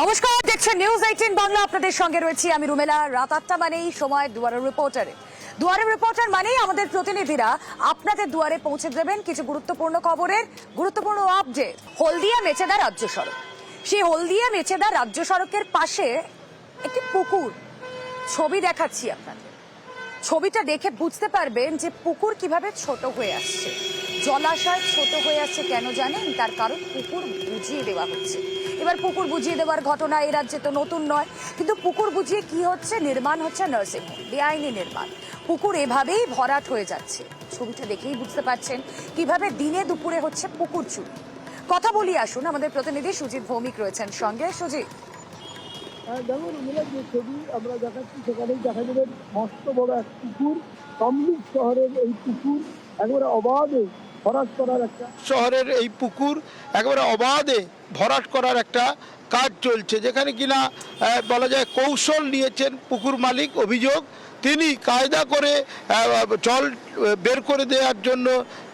নমস্কার, দেখছেন নিউজ 18 বাংলা। আপনাদের সঙ্গে রয়েছি আমি রুমেলা। রাত 8টা মানেই সময় দুয়ারের রিপোর্টারে। দুয়ারের রিপোর্টার মানেই আমাদের প্রতিনিধিরা আপনাদের দুয়ারে পৌঁছে দেবেন কিছু গুরুত্বপূর্ণ খবরের গুরুত্বপূর্ণ আপডেট। হলদিয়া মেচেদা রাজ্য সড়ক, সেই হলদিয়া মেচেদা রাজ্য সড়কের পাশে একটি পুকুর, ছবি দেখাচ্ছি আপনাদের। ছবিটা দেখে বুঝতে পারবেন যে পুকুর কিভাবে ছোট হয়ে আসছে, জলাশয় ছোট হয়ে আসছে। কেন জানেন? তার কারণ পুকুর বুঝিয়ে দেওয়া হচ্ছে। এবার পুকুর বুঝিয়ে দেওয়ার ঘটনা এই রাজ্যে তো নতুন নয়, কিন্তু পুকুর বুঝিয়ে কি হচ্ছে? নির্মাণ হচ্ছে নার্সিংহোম, বেআইনি নির্মাণ। পুকুর এভাবেই ভরাট হয়ে যাচ্ছে। ছবিটা দেখেই বুঝতে পারছেন কিভাবে দিনে দুপুরে হচ্ছে পুকুর চুরি। কথা বলি, আসুন আমাদের প্রতিনিধি সুজিত ভৌমিক রয়েছেন সঙ্গে। সুজিত, যেমন যে ছবি আমরা দেখাচ্ছি সেখানেই দেখা যাবে মস্ত বড় এক পুকুর, তমলুক শহরের এই পুকুর একেবারে অবাধে ভরাট করার একটা শহরের এই পুকুর একেবারে অবাধে ভরাট করার একটা কাজ চলছে, যেখানে কিনা বলা যায় কৌশল নিয়েছেন পুকুর মালিক। অভিযোগ তিনি কায়দা করে জল বের করে দেওয়ার জন্য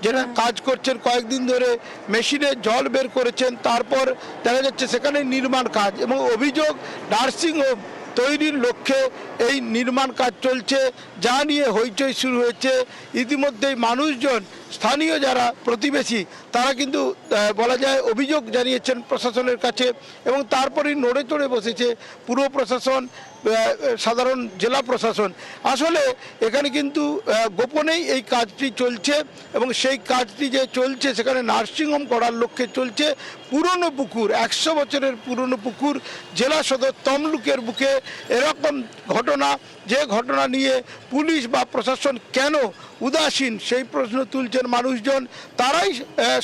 যেটা কাজ করছেন, কয়েকদিন ধরে মেশিনে জল বের করেছেন, তারপর দেখা যাচ্ছে সেখানে নির্মাণ কাজ, এবং অভিযোগ নার্সিংহোম তৈরির লক্ষ্যে এই নির্মাণ কাজ চলছে, যা নিয়ে হইচই শুরু হয়েছে। ইতিমধ্যেই মানুষজন, স্থানীয় যারা প্রতিবেশী, তারা কিন্তু বলা যায় অভিযোগ জানিয়েছেন প্রশাসনের কাছে, এবং তারপরেই নড়ে চড়ে বসেছে পুর প্রশাসন, সাধারণ জেলা প্রশাসন। আসলে এখানে কিন্তু গোপনেই এই কাজটি চলছে, এবং সেই কাজটি যে চলছে সেখানে নার্সিংহোম করার লক্ষ্যে চলছে। পুরনো পুকুর, 100 বছরের পুরনো পুকুর, জেলা সদর তমলুকের বুকে এরকম ঘটনা, যে ঘটনা নিয়ে পুলিশ বা প্রশাসন কেন উদাসীন সেই প্রশ্ন তুলছেন মানুষজন। তারাই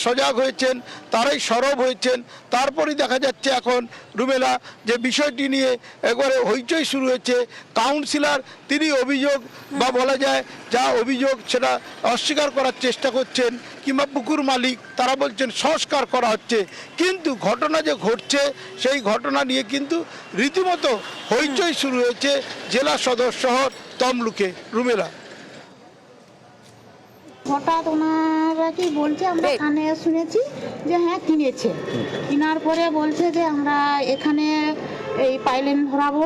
সজাগ হয়েছেন, তারাই সরব হয়েছেন। তারপরেই দেখা যাচ্ছে এখন রুমেলা যে বিষয়টি নিয়ে একবারে হইচই শুরু হয়েছে। কাউন্সিলর তিনি অভিযোগ বা বলা যায় যা অভিযোগ সেটা অস্বীকার করার চেষ্টা করছেন, কিংবা পুকুর মালিক তারা বলছেন সংস্কার করা হচ্ছে, কিন্তু ঘটনা যে ঘটছে সেই ঘটনা নিয়ে কিন্তু রীতিমতো হইচই শুরু হয়েছে জেলা সদর শহর তমলুকে। রুমেলা, হঠাৎ ওনারা কি বলছে, আমরা কানে শুনেছি যে হ্যাঁ কিনেছে, কেনার পরে বলছে যে আমরা এখানে এই পাইলেন ভরাবো,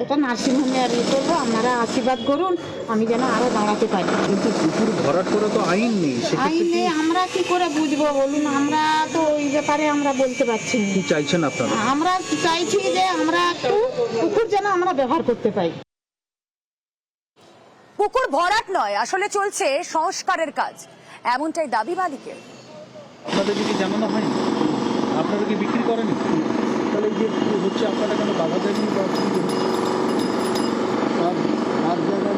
এটা নার্সিংহোমে আর ইয়ে করবো, আপনারা আশীর্বাদ করুন আমি যেন আরো দাঁড়াতে পারি। কিন্তু পুকুর ভরাট করা তো আইন নেই, আইনে আমরা কি করে বুঝবো বলুন? আমরা তো ওই ব্যাপারে আমরা বলতে পারছি না। কি চাইছেন আপনারা? আমরা চাইছি যে আমরা একটু পুকুর যেন আমরা ব্যবহার করতে পাই। পুকুর ভরাট নয়, আসলে চলছে সংস্কারের কাজ, এমনটাই দাবি মালিকের। আপনাদের কি জানানো হয়নি? আপনারা কি বিক্রি করেনি? তাহলে এই যে হচ্ছে আপনারা কেন বাধা দেননি বা কি হচ্ছে? আর জায়গায়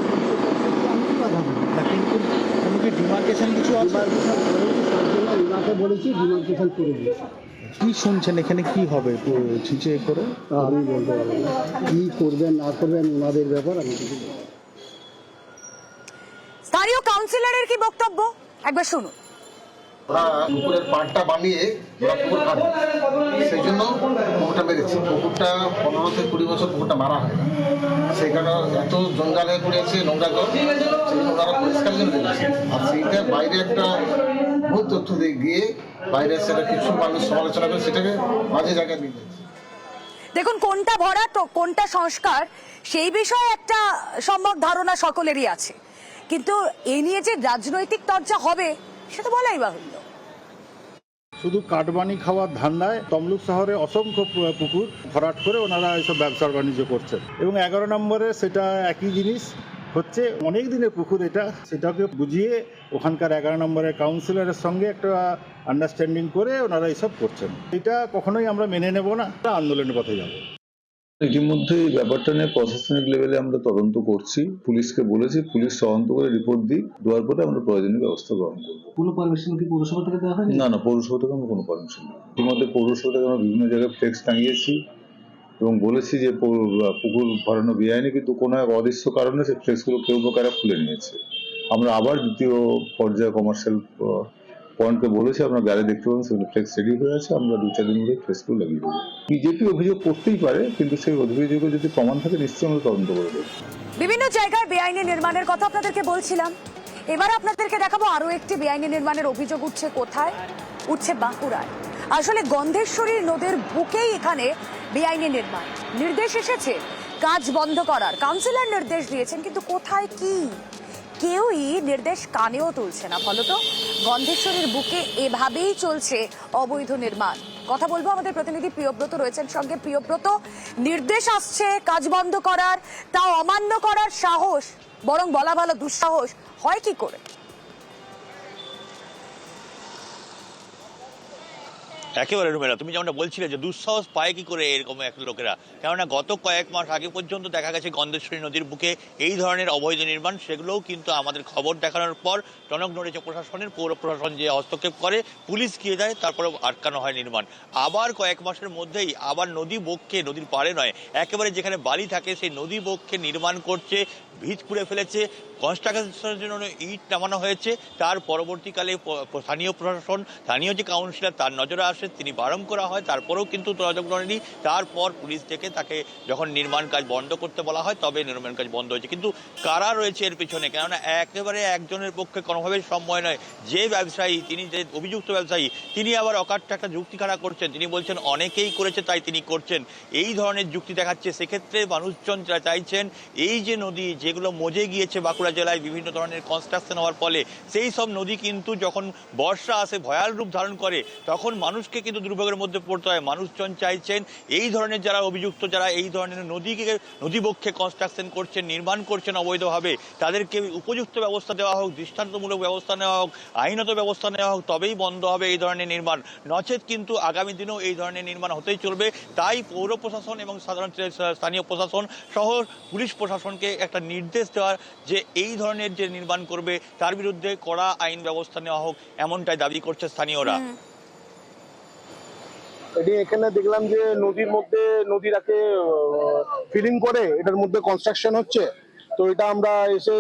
আমি কি বাধা দেবো? কিন্তু কোনো কি ডিমার্কেশন কিছু আছে? ওনাকে বলেছি ডিমার্কেশন করে দিয়েছি। কি শুনছেন এখানে কি হবে ছিচে করে? আমি বলতে পারবো না কি করবেন না করবেন, ওনাদের ব্যাপার। আমি কিছু বলবো না। স্থানীয় কাউন্সিলরের কি বক্তব্য একবার শুনুন। ওরা পুকুরের পাড়টা বানিয়ে ওরা পুকুর খাবে, সেই জন্য পুকুরটা মেরেছে। পুকুরটা 15 থেকে 20 বছর পুকুরটা মারা হয় না, সেই কারণে এত জঞ্জাল হয়ে পড়েছে, নোংরা জল, সেই জন্য ওরা পরিষ্কার জন্য দিয়েছে। আর সেইটা বাইরে একটা ভুল তথ্য দিয়ে বাইরে সেটা কিছু মানুষ সমালোচনা করে সেটাকে বাজে জায়গায় নিয়ে যাচ্ছে। দেখুন, কোনটা ভরাট ও কোনটা সংস্কার সেই বিষয়ে একটা সম্যক ধারণা সকলেরই আছে, কিন্তু এ নিয়ে যে রাজনৈতিক চর্চা হবে সেটা বলাই বাহুল্য। শুধু কাটবানি খাওয়ার ধান্দায় তমলুক শহরে অসংখ্য পুকুর ভরাট করে ওনারা এইসব ব্যবসা বাণিজ্য করছেন, এবং 11 নম্বরে সেটা একই জিনিস হচ্ছে। অনেক দিনের পুকুর এটা, সেটাকে বুঝিয়ে ওখানকার 11 নম্বরের কাউন্সিলরের সঙ্গে একটা আন্ডারস্ট্যান্ডিং করে ওনারা এইসব করছেন। এটা কখনোই আমরা মেনে নেব না, আন্দোলনের পথে যাব। ইতিমধ্যে এই ব্যাপারটা নিয়ে প্রশাসনিক লেভেলে আমরা তদন্ত করছি, পুলিশকে বলেছি, পুলিশ তদন্ত করে রিপোর্ট দিই, দেওয়ার পরে আমরা প্রয়োজনীয় ব্যবস্থা গ্রহণ করবো। কোনো পারমিশন কি পৌরসভা থেকে দেওয়া হয়নি? না, পৌরসভা থেকে আমরা কোনো পারমিশন নেই। ইতিমধ্যে পৌরসভা থেকে আমরা বিভিন্ন জায়গায় ফ্লেক্স টাঙিয়েছি এবং বলেছি যে পুকুর ভরানো বেআইনি, কিন্তু কোনো এক অদৃশ্য কারণে সেই ফ্লেক্সগুলো কেউ বা কারা খুলে নিয়েছে। আমরা আবার দ্বিতীয় পর্যায়ে কমার্শিয়াল পয়েন্টকে বলেছি, আপনারা গ্যালে দেখতে পাবেন সেগুলো ফ্লেক্স রেডি হয়ে আছে, আমরা 2-4 দিন মধ্যে ফ্লেক্সগুলো লাগিয়ে দেবো। বিজেপি অভিযোগ করতেই পারে, কিন্তু সেই অভিযোগে যদি প্রমাণ থাকে নিশ্চয়ই আমরা তদন্ত করে দেবো। বিভিন্ন জায়গায় বেআইনি নির্মাণের কথা আপনাদেরকে বলছিলাম, এবার আপনাদেরকে দেখাবো আরো একটি বেআইনি নির্মাণের অভিযোগ উঠছে। কোথায় উঠছে? বাঁকুড়ায়। আসলে গন্ধেশ্বরী নদের বুকেই এখানে বেআইনি নির্মাণ, নির্দেশ এসেছে কাজ বন্ধ করার, কাউন্সিলর নির্দেশ দিয়েছেন, কিন্তু কোথায় কি কেউই নির্দেশ কানেও তুলছে না। ফলত গন্ধেশ্বরীর বুকে এভাবেই চলছে অবৈধ নির্মাণ। কথা বলবো আমাদের প্রতিনিধি প্রিয়ব্রত রয়েছেন সঙ্গে। প্রিয়ব্রত, নির্দেশ আসছে কাজ বন্ধ করার, তাও অমান্য করার সাহস, বরং বলা ভালো দুঃসাহস হয় কি করে? একেবারে রুমেলা, তুমি যেমনটা বলছিলে যে দুঃসাহস পায় কি করে এরকম এক লোকেরা, কেননা গত কয়েক মাস আগে পর্যন্ত দেখা গেছে গন্ধেশ্বরী নদীর বুকে এই ধরনের অবৈধ নির্মাণ, সেগুলোও কিন্তু আমাদের খবর দেখানোর পর টনক নড়েছে প্রশাসনের। পৌর প্রশাসন যে হস্তক্ষেপ করে, পুলিশ গিয়ে যায়, তারপরে আটকানো হয় নির্মাণ। আবার কয়েক মাসের মধ্যেই আবার নদী বক্ষে, নদীর পাড়ে নয়, একেবারে যেখানে বালি থাকে সেই নদী বক্ষে নির্মাণ করছে, ভিত পুড়ে ফেলেছে, কনস্ট্রাকশনের জন্য ইট নামানো হয়েছে। তার পরবর্তীকালে স্থানীয় প্রশাসন, স্থানীয় যে কাউন্সিলর, তার নজরে আসে, তিনি বারণ করা হয়, তারপরেও কিন্তু নজর করেনি। তারপর পুলিশ থেকে তাকে যখন নির্মাণ কাজ বন্ধ করতে বলা হয়, তবে নির্মাণ কাজ বন্ধ হয়েছে। কিন্তু কারা রয়েছে এর পিছনে, কেননা একেবারে একজনের পক্ষে কোনোভাবেই সম্ভব নয়। যে ব্যবসায়ী, তিনি যে অভিযুক্ত ব্যবসায়ী, তিনি আবার অকাট্য একটা যুক্তি খাড়া করছেন। তিনি বলছেন অনেকেই করেছে তাই তিনি করছেন, এই ধরনের যুক্তি দেখাচ্ছে। সেক্ষেত্রে মানুষজন যারা চাইছেন এই যে নদী যেগুলো মজে গিয়েছে বাঁকুড়া জেলায় বিভিন্ন ধরনের কনস্ট্রাকশন হওয়ার ফলে, সেই সব নদী কিন্তু যখন বর্ষা আসে ভয়াল রূপ ধারণ করে, তখন মানুষকে কিন্তু দুর্ভোগের মধ্যে পড়তে হয়। মানুষজন চাইছেন এই ধরনের যারা অভিযুক্ত, যারা এই ধরনের নদীবক্ষে কনস্ট্রাকশন করছেন, নির্মাণ করছেন অবৈধভাবে, তাদেরকে উপযুক্ত ব্যবস্থা দেওয়া হোক, দৃষ্টান্তমূলক ব্যবস্থা নেওয়া হোক, আইনত ব্যবস্থা নেওয়া হোক, তবেই বন্ধ হবে এই ধরনের নির্মাণ। নচেত কিন্তু আগামী দিনেও এই ধরনের নির্মাণ হতেই চলবে। তাই পৌর প্রশাসন এবং সাধারণ স্থানীয় প্রশাসন সহ পুলিশ প্রশাসনকে একটা নির্দেশ দেওয়ার যে এই ধরনের যে নির্মাণ করবে তার বিরুদ্ধে কড়া আইন ব্যবস্থা নেওয়া হোক, এমনটাই দাবি করছে স্থানীয়রা। এটি এখানে দেখলাম যে নদীর মধ্যে নদীটাকে ফিলিং করে এটার মধ্যে কনস্ট্রাকশন হচ্ছে। তো এটা আমরা এসে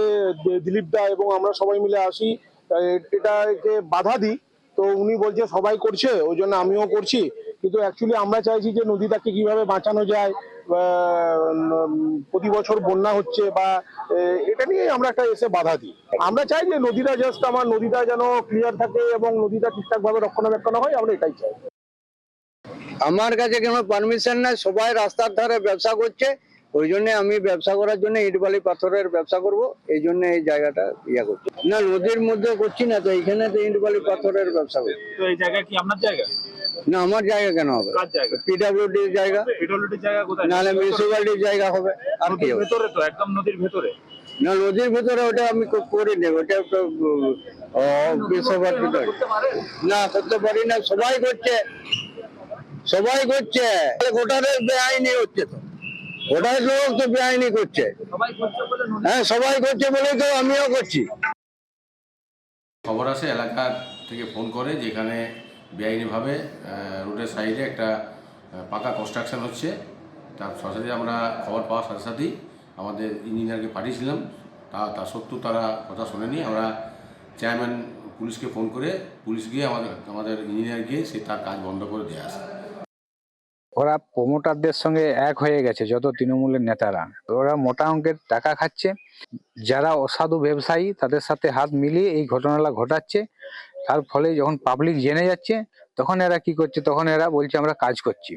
দিলীপ দা এবং আমরা সবাই মিলে আসি, এটাকে বাধা দিই। তো উনি বলছে সবাই করছে, ওই জন্য আমিও করছি। কিন্তু অ্যাকচুয়ালি আমরা চাইছি যে নদীটাকে কিভাবে বাঁচানো যায়। প্রতি বছর বন্যা হচ্ছে বা এটা নিয়ে আমরা একটা এসে বাধা দিই। আমরা চাই যে নদীটা জাস্ট আমার নদীটা যেন ক্লিয়ার থাকে এবং নদীটা ঠিকঠাক ভাবে রক্ষণাবেক্ষণ হয়, আমরা এটাই চাই। আমার কাছে কোনো পারমিশন নাই, সবাই রাস্তার ধারে ব্যবসা করছে, ওই জন্য আমি ব্যবসা করার জন্য ইট বালি পাথরের ব্যবসা করব, এই জন্য এই জায়গাটা করছি। না, নদীর মধ্যে করছি না, তো এইখানে তো ইট বালি পাথরের ব্যবসা করছি। তো এই জায়গা কি আপনার জায়গা? না, আমার জায়গা কেন হবে? কার জায়গা? পিডব্লিউডির জায়গা। পিডব্লিউডির জায়গা কোথায়? নাহলে মিউনিসিপ্যালিটির জায়গা হবে। আর কি হবে? ভেতরে তো, একদম নদীর ভেতরে। না, নদীর ভেতরে ওটা আমি করে নেব, ওটা তো বিশ্বভার ভিতরে না করতে পারি না। সবাই করছে, সবাই করছে, গোটারের বেআইনি হচ্ছে। তো গোটার লোক তো বেআইনি করছে। হ্যাঁ, সবাই করছে বলেই তো আমিও করছি। খবর আসে এলাকার থেকে ফোন করে যেখানে বেআইনিভাবে রোডের সাইডে একটা পাকা কনস্ট্রাকশন হচ্ছে। তার সাথে আমরা খবর পাওয়ার সাথে সাথেই আমাদের ইঞ্জিনিয়ারকে পাঠিয়েছিলাম। তা সত্ত্বেও তারা কথা শোনেনি। আমরা চেয়ারম্যান পুলিশকে ফোন করে, পুলিশ গিয়ে আমাদের ইঞ্জিনিয়ার গিয়ে সে তার কাজ বন্ধ করে দিয়ে আসে। ওরা প্রমোটারদের সঙ্গে এক হয়ে গেছে, যত তৃণমূলের নেতারা, ওরা মোটা অঙ্কের টাকা খাচ্ছে। যারা অসাধু ব্যবসায়ী তাদের সাথে হাত মিলিয়ে এই ঘটনাটা ঘটাচ্ছে। তার ফলে যখন পাবলিক জেনে যাচ্ছে, তখন এরা কি করছে, তখন এরা বলছে আমরা কাজ করছি।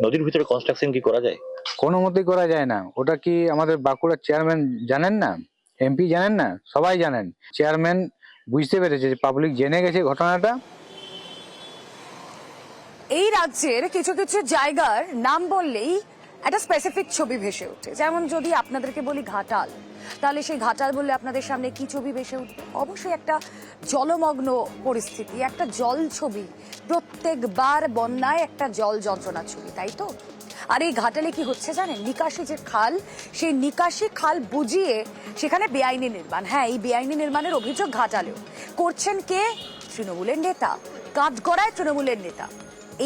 নদীর ভিতরে কনস্ট্রাকশন কি করা যায়? কোনো মতেই করা যায় না। ওটা কি আমাদের বাঁকুড়ার চেয়ারম্যান জানেন না, এমপি জানেন না, সবাই জানেন। চেয়ারম্যান বুঝতে পেরেছে যে পাবলিক জেনে গেছে ঘটনাটা। এই রাজ্যের কিছু কিছু জায়গার নাম বললেই একটা স্পেসিফিক ছবি ভেসে ওঠে। যেমন যদি আপনাদেরকে বলি ঘাটাল, তাহলে সেই ঘাটাল বললে আপনাদের সামনে কি ছবি ভেসে উঠবে? অবশ্যই একটা জলমগ্ন পরিস্থিতি, একটা জল ছবি। প্রত্যেকবার বন্যায় একটা জল যন্ত্রণা ছবি, তাই তো? আর এই ঘাটালে কি হচ্ছে জানেন? নিকাশি যে খাল, সেই নিকাশি খাল বুঝিয়ে সেখানে বেআইনি নির্মাণ। হ্যাঁ, এই বেআইনি নির্মাণের অভিযোগ ঘাটালেও করছেন কে? তৃণমূলের নেতা, কাঠগড়ায় তৃণমূলের নেতা।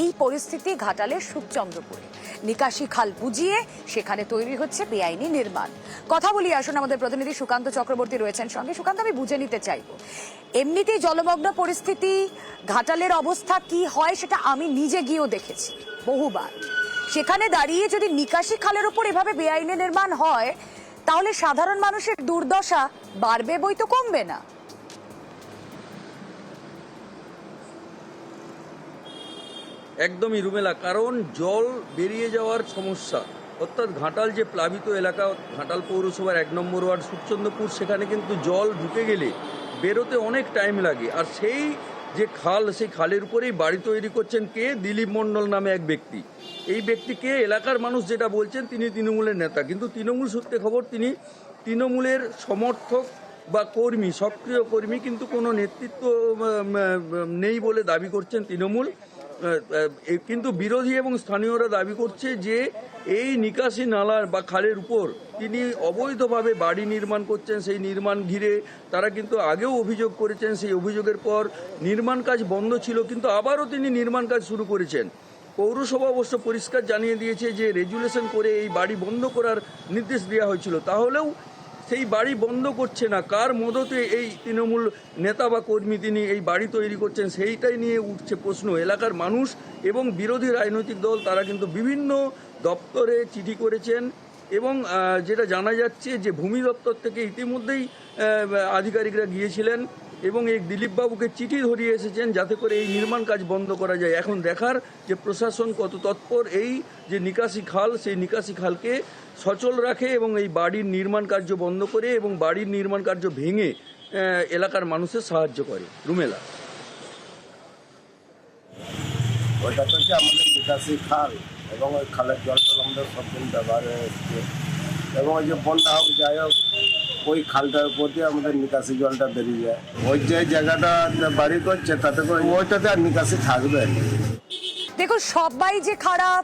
এই পরিস্থিতি ঘাটালের সুখচন্দ্রপুরে। নিকাশি খাল বুঝিয়ে সেখানে তৈরি হচ্ছে বেআইনি নির্মাণ। কথা বলি, আসুন আমাদের প্রতিনিধি সুকান্ত চক্রবর্তী রয়েছেন সঙ্গে। সুকান্ত, আমি বুঝে নিতে চাইবো, এমনিতেই জলমগ্ন পরিস্থিতি, ঘাটালের অবস্থা কি হয় সেটা আমি নিজে গিয়েও দেখেছি বহুবার। সেখানে দাঁড়িয়ে যদি নিকাশি খালের উপর এভাবে বেআইনি নির্মাণ হয়, তাহলে সাধারণ মানুষের দুর্দশা বাড়বে বই তো কমবে না। একদমই রুমেলা, কারণ জল বেরিয়ে যাওয়ার সমস্যা। অর্থাৎ ঘাটাল যে প্লাবিত এলাকা, ঘাটাল পৌরসভার 1 নম্বর ওয়ার্ড সুখচন্দ্রপুর, সেখানে কিন্তু জল ঢুকে গেলে বেরোতে অনেক টাইম লাগে। আর সেই যে খাল, সেই খালের উপরেই বাড়ি তৈরি করছেন কে? দিলীপ মণ্ডল নামে এক ব্যক্তি। এই ব্যক্তিকে এলাকার মানুষ যেটা বলছেন, তিনি তৃণমূলের নেতা, কিন্তু তৃণমূল সূত্রে খবর তিনি তৃণমূলের সমর্থক বা কর্মী, সক্রিয় কর্মী, কিন্তু কোনো নেতৃত্ব নেই বলে দাবি করছেন তৃণমূল। কিন্তু বিরোধী এবং স্থানীয়রা দাবি করছে যে এই নিকাশি নালার বা খালের উপর তিনি অবৈধভাবে বাড়ি নির্মাণ করছেন। সেই নির্মাণ ঘিরে তারা কিন্তু আগেও অভিযোগ করেছেন, সেই অভিযোগের পর নির্মাণ কাজ বন্ধ ছিল, কিন্তু আবারও তিনি নির্মাণ কাজ শুরু করেছেন। পৌরসভা অবশ্য পরিষ্কার জানিয়ে দিয়েছে যে রেজুলেশন করে এই বাড়ি বন্ধ করার নির্দেশ দেওয়া হয়েছিল, তাহলেও সেই বাড়ি বন্ধ করছে না। কার মদতে এই তৃণমূল নেতা বা কর্মী তিনি এই বাড়ি তৈরি করছেন, সেইটাই নিয়ে উঠছে প্রশ্ন। এলাকার মানুষ এবং বিরোধী রাজনৈতিক দল তারা কিন্তু বিভিন্ন দপ্তরে চিঠি করেছেন, এবং যেটা জানা যাচ্ছে যে ভূমি দপ্তর থেকে ইতিমধ্যেই আধিকারিকরা গিয়েছিলেন এবং এই দিলীপবাবুকে চিঠি ধরিয়ে এসেছেন যাতে করে এই নির্মাণ কাজ বন্ধ করা যায়। এখন দেখার যে প্রশাসন কত তৎপর এই যে নিকাশি খাল, সেই নিকাশি খালকে সচল রাখে এবং এই বাড়ির নির্মাণ কার্য বন্ধ করে এবং বাড়ির নির্মাণ কার্য ভেঙে এলাকার মানুষের সাহায্য করে। রুমেলা, ওইটা তো হচ্ছে আমাদের নিকাশি খাল, এবং ওই খালের জলটা আমাদের সবদিন ব্যবহারে এসছে, এবং ওই যে বন্যা হোক যাই হোক ওই খালটার উপর দিয়ে আমাদের নিকাশি জলটা বেরিয়ে যায়। ওই যে জায়গাটা বাড়ি করছে তাতে করে ওইটাতে আর নিকাশি থাকবে না। দেখুন, সবাই যে খারাপ,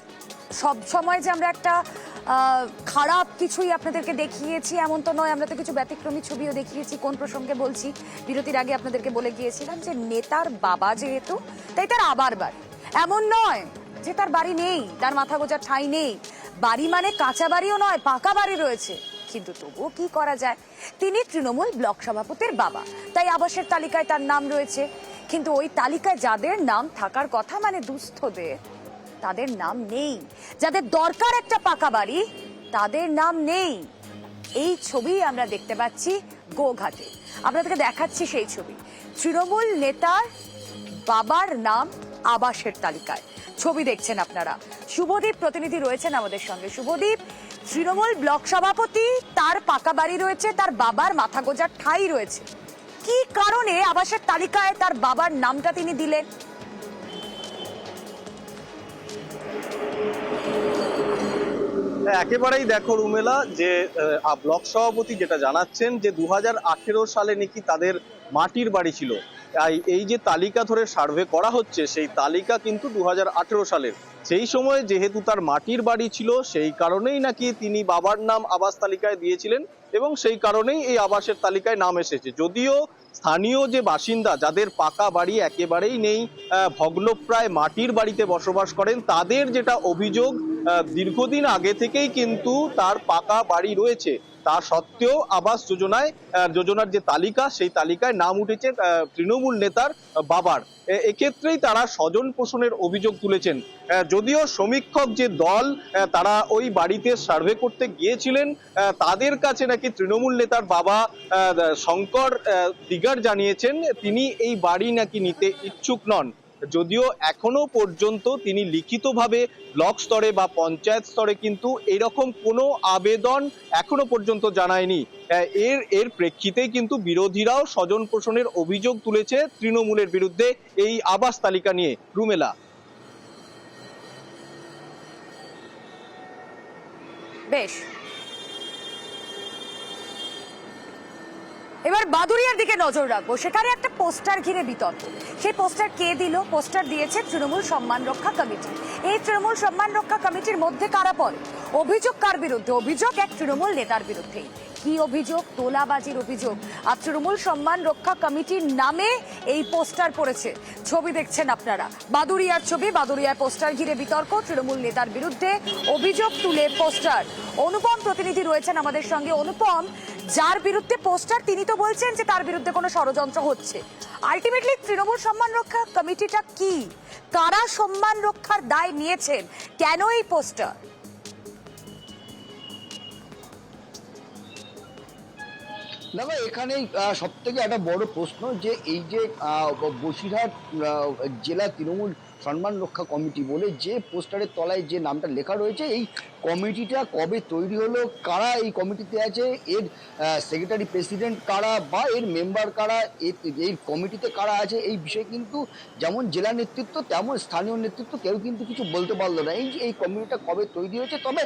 সব সময় যে আমরা একটা খারাপ কিছুই আপনাদেরকে দেখিয়েছি এমন তো নয়। আমরা তো কিছু ব্যতিক্রমী ছবিও দেখিয়েছি। কোন প্রসঙ্গে বলছি, বিরতির আগে আপনাদেরকে বলে গিয়েছিলাম যে নেতার বাবা যেহেতু, তাই তার আবার বাড়ি। এমন নয় যে তার বাড়ি নেই, তার মাথা গোজার ঠাঁই নেই। বাড়ি মানে কাঁচা বাড়িও নয়, পাকা বাড়ি রয়েছে। কিন্তু তবুও কি করা যায়, তিনি তৃণমূল ব্লক সভাপতির বাবা, তাই আবাসের তালিকায় তার নাম রয়েছে। কিন্তু ওই তালিকায় যাদের নাম থাকার কথা, মানে দুস্থদের, তাদের নাম নেই। যাদের দরকার একটা পাকা বাড়ি, তাদের নাম নেই। এই ছবি আমরা দেখতে পাচ্ছি গোঘাটে। আপনাদেরকে দেখাচ্ছি সেই ছবি। তৃণমূল নেতার বাবার নাম আবাসের তালিকায়। ছবি দেখছেন আপনারা। শুভদীপ প্রতিনিধি রয়েছেন আমাদের সঙ্গে। শুভদীপ, তৃণমূল ব্লক সভাপতি, তার পাকা বাড়ি রয়েছে, তার বাবার মাথা গোজার ঠাঁই রয়েছে, কি কারণে আবাসের তালিকায় তার বাবার নামটা তিনি দিলেন? একেবারেই দেখো রুমেলা, যে ব্লক সভাপতি যেটা জানাচ্ছেন যে 2018 সালে নাকি তাদের মাটির বাড়ি ছিল। এই যে তালিকা ধরে সার্ভে করা হচ্ছে, সেই তালিকা কিন্তু 2018 সালের। সেই সময় যেহেতু তার মাটির বাড়ি ছিল, সেই কারণেই নাকি তিনি বাবার নাম আবাস তালিকায় দিয়েছিলেন, এবং সেই কারণেই এই আবাসের তালিকায় নাম এসেছে। যদিও স্থানীয় যে বাসিন্দা, যাদের পাকা বাড়ি একেবারেই নেই, ভগ্নপ্রায় মাটির বাড়িতে বসবাস করেন, তাদের যেটা অভিযোগ, দীর্ঘদিন আগে থেকেই কিন্তু তার পাকা বাড়ি রয়েছে, তা সত্ত্বেও আবাস যোজনার যে তালিকা, সেই তালিকায় নাম উঠেছে তৃণমূল নেতার বাবার। এক্ষেত্রেই তারা স্বজন পোষণের অভিযোগ তুলেছেন। যদিও সমীক্ষক যে দল, তারা ওই বাড়িতে সার্ভে করতে গিয়েছিলেন, তাদের কাছে নাকি তৃণমূল নেতার বাবা শঙ্কর দিগার জানিয়েছেন তিনি এই বাড়ি নাকি নিতে ইচ্ছুক নন। যদিও এখনো পর্যন্ত তিনি লিখিতভাবে ব্লক স্তরে বা পঞ্চায়েত স্তরে কিন্তু এরকম কোনো আবেদন এখনো পর্যন্ত জানায়নি। এর প্রেক্ষিতেই কিন্তু বিরোধীরাও স্বজন পোষণের অভিযোগ তুলেছে তৃণমূলের বিরুদ্ধে এই আবাস তালিকা নিয়ে। রুমেলা, বেশ, এবার বাদুড়িয়ার দিকে নজর রাখবো। সেখানে একটা পোস্টার ঘিরে বিতর্ক। সেই পোস্টার কে দিল? পোস্টার দিয়েছে তৃণমূল সম্মান রক্ষা কমিটি। এই তৃণমূল সম্মান রক্ষা কমিটির মধ্যে কারা পড়ে? অভিযোগ কার বিরুদ্ধে? অভিযোগ এক তৃণমূল নেতার বিরুদ্ধেই। কি অভিযোগ? তোলাবাজির অভিযোগ। আর তৃণমূল সম্মান রক্ষা কমিটির নামে এই পোস্টার পড়েছে। ছবি দেখছেন আপনারা, বাদুড়িয়ার ছবি। বাদুড়িয়ার পোস্টার ঘিরে বিতর্ক, তৃণমূল নেতার বিরুদ্ধে অভিযোগ তুলে পোস্টার। অনুপম প্রতিনিধি রয়েছেন আমাদের সঙ্গে। অনুপম, যার বিরুদ্ধে পোস্টার, তিনি তো বলছেন যে তার বিরুদ্ধে কোনো ষড়যন্ত্র হচ্ছে। আলটিমেটলি তৃণমূল সম্মান রক্ষা কমিটিটা কি? কারা সম্মান রক্ষার দায় নিয়েছেন? কেন এই পোস্টার? দেখো, এখানে সব থেকে একটা বড় প্রশ্ন যে এই যে বসিরহাট জেলা তৃণমূল সম্মান রক্ষা কমিটি বলে যে পোস্টারের তলায় যে নামটা লেখা রয়েছে, এই কমিটিটা কবে তৈরি হলো, কারা এই কমিটিতে আছে, এর সেক্রেটারি প্রেসিডেন্ট কারা বা এর মেম্বার কারা, এই কমিটিতে কারা আছে, এই বিষয়ে কিন্তু যেমন জেলা নেতৃত্ব তেমন স্থানীয় নেতৃত্ব কেউ কিন্তু কিছু বলতে পারলো না। এই যে এই কমিটিটা কবে তৈরি হয়েছে, তবে